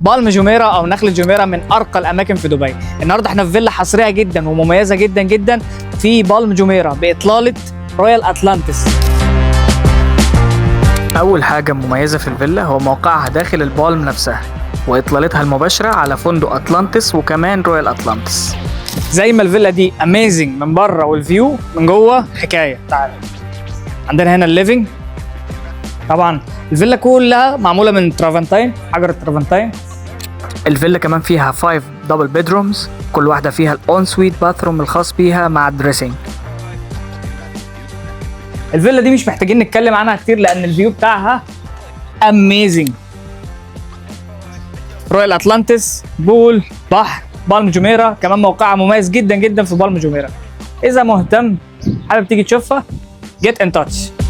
بالم جوميرا او نخلة جوميرا من ارقى الاماكن في دبي. النهارده احنا في فيلا حصريه جدا ومميزه جدا جدا في بالم جوميرا باطلاله رويال اتلانتس. اول حاجه مميزه في الفيلا هو موقعها داخل البالم نفسها واطلالتها المباشره على فندق اتلانتس وكمان رويال اتلانتس. زي ما الفيلا دي اميزنج من بره والفيو من جوه حكايه. تعالى عندنا هنا الليفينج. طبعا الفيلا كلها معموله من ترافنتاين، حجر الترافنتاين. الفيلا كمان فيها 5 دبل بيدرومز، كل واحده فيها الاون سويت باثروم الخاص بيها مع الدريسنج. الفيلا دي مش محتاجين نتكلم عنها كتير لان الفيو بتاعها اميزنج. رويال اتلانتس، بول، بحر، بالم جوميرا كمان موقعها مميز جدا جدا في بالم جوميرا. اذا مهتم حابب تيجي تشوفها get in touch.